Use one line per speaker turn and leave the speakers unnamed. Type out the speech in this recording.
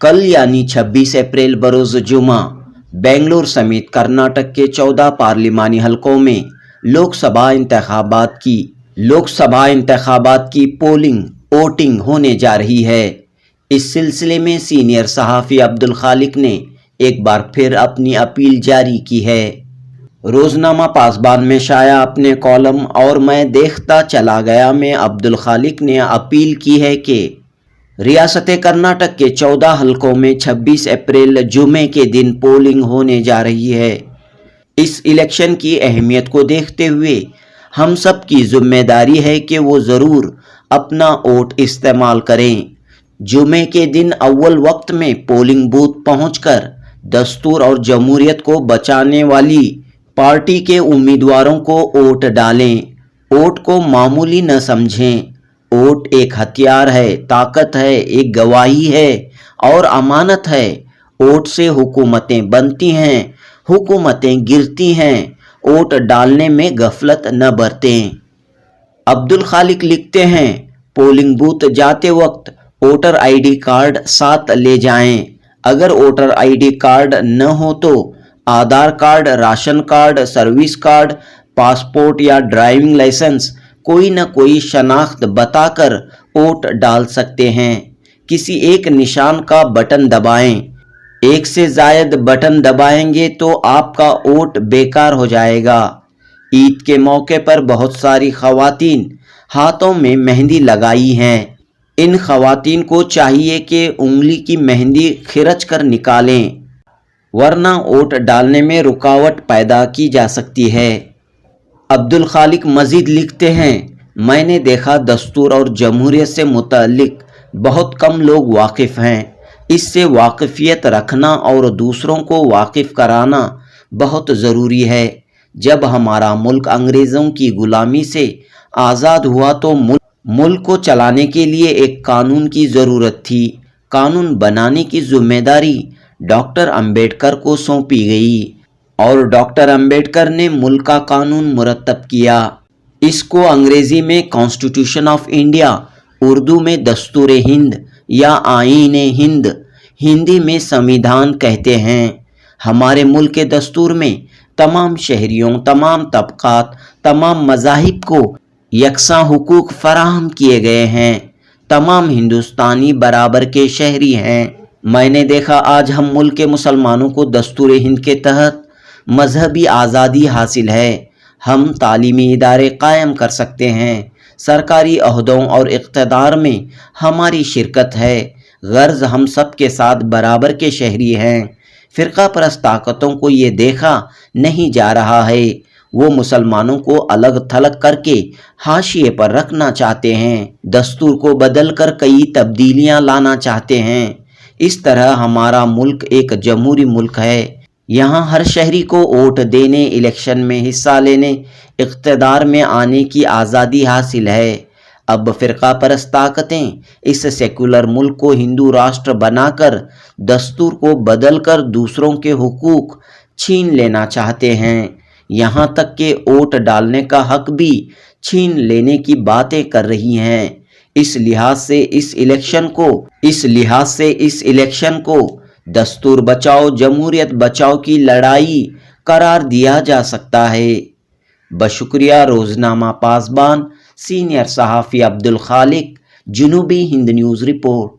कल यानी 26 अप्रैल बरोज जुमा बेंगलुरु समेत कर्नाटक के 14 पार्लिमानी हलकों में लोकसभा इंतखाबात की पोलिंग वोटिंग होने जा रही है। इस सिलसिले में सीनियर सहाफ़ी अब्दुल खालिक ने एक बार फिर अपनी अपील जारी की है। रोजनामा पासबान में शाया अपने कॉलम और मैं देखता चला गया में अब्दुल खालिक ने अपील की है कि रियासत कर्नाटक के 14 हलकों में 26 अप्रैल जुमे के दिन पोलिंग होने जा रही है। इस इलेक्शन की अहमियत को देखते हुए हम सब की जिम्मेदारी है कि वो ज़रूर अपना वोट इस्तेमाल करें। जुमे के दिन अव्वल वक्त में पोलिंग बूथ पहुंचकर दस्तूर और जमहूरियत को बचाने वाली पार्टी के उम्मीदवारों को वोट डालें। वोट को मामूली न समझें। वोट एक हथियार है, ताकत है, एक गवाही है और अमानत है। वोट से हुकूमतें बनती हैं, हुकूमतें गिरती हैं। वोट डालने में गफलत न बरतें। अब्दुल खालिक लिखते हैं, पोलिंग बूथ जाते वक्त वोटर आईडी कार्ड साथ ले जाएं। अगर वोटर आईडी कार्ड न हो तो Aadhaar card, ration card, service card, passport या ड्राइविंग लाइसेंस कोई न कोई शनाख्त बताकर वोट डाल सकते हैं। किसी एक निशान का बटन दबाएं। एक से ज़ायद बटन दबाएंगे तो आपका वोट बेकार हो जाएगा। ईद के मौके पर बहुत सारी खवातीन हाथों में मेहंदी लगाई हैं। इन खवातीन को चाहिए कि उंगली की मेहंदी खिरच कर निकालें, वरना वोट डालने में रुकावट पैदा की जा सकती है। अब्दुल खालिक मजीद लिखते हैं, मैंने देखा दस्तूर और जमहूरियत से मुतल्लिक बहुत कम लोग वाकिफ़ हैं। इससे वाकिफियत रखना और दूसरों को वाकिफ़ कराना बहुत ज़रूरी है। जब हमारा मुल्क अंग्रेज़ों की ग़ुलामी से आज़ाद हुआ तो मुल्क को चलाने के लिए एक कानून की ज़रूरत थी। कानून बनाने की जिम्मेदारी डॉक्टर अंबेडकर को सौंपी गई और डॉक्टर अंबेडकर ने मुल्क का कानून मुरतब किया। इसको अंग्रेज़ी में कॉन्स्टिट्यूशन ऑफ इंडिया, उर्दू में दस्तूर हिंद या आईन हिंद, हिंदी में संविधान कहते हैं। हमारे मुल्क के दस्तूर में तमाम शहरियों, तमाम तबकात, तमाम मज़ाहिब को यकसां हुकूक फराहम किए गए हैं। तमाम हिंदुस्तानी बराबर के शहरी हैं। मैंने देखा आज हम मुल्क के मुसलमानों को दस्तूर हिंद के तहत मजहबी आज़ादी हासिल है। हम तालीमी इदारे कायम कर सकते हैं। सरकारी अहदों और इक़्तिदार में हमारी शिरकत है। गर्ज हम सब के साथ बराबर के शहरी हैं। फ़िरका परस्त ताकतों को ये देखा नहीं जा रहा है। वो मुसलमानों को अलग थलग करके हाशिए पर रखना चाहते हैं। दस्तूर को बदल कर कई तब्दीलियां लाना चाहते हैं। इस तरह हमारा मुल्क एक जमहूरी मुल्क है। यहाँ हर शहरी को वोट देने, इलेक्शन में हिस्सा लेने, इक़्तिदार में आने की आज़ादी हासिल है। अब फ़िरका परस्त ताकतें इस सेकुलर मुल्क को हिंदू राष्ट्र बनाकर दस्तूर को बदल कर दूसरों के हुकूक छीन लेना चाहते हैं। यहाँ तक कि वोट डालने का हक भी छीन लेने की बातें कर रही हैं। इस लिहाज से इस इलेक्शन को दस्तूर बचाओ जमहूरियत बचाओ की लड़ाई करार दिया जा सकता है। बशुक्रिया रोजनामा पासबान, सीनियर सहाफ़ी अब्दुल खालिक, जनूबी हिंद न्यूज़ रिपोर्ट।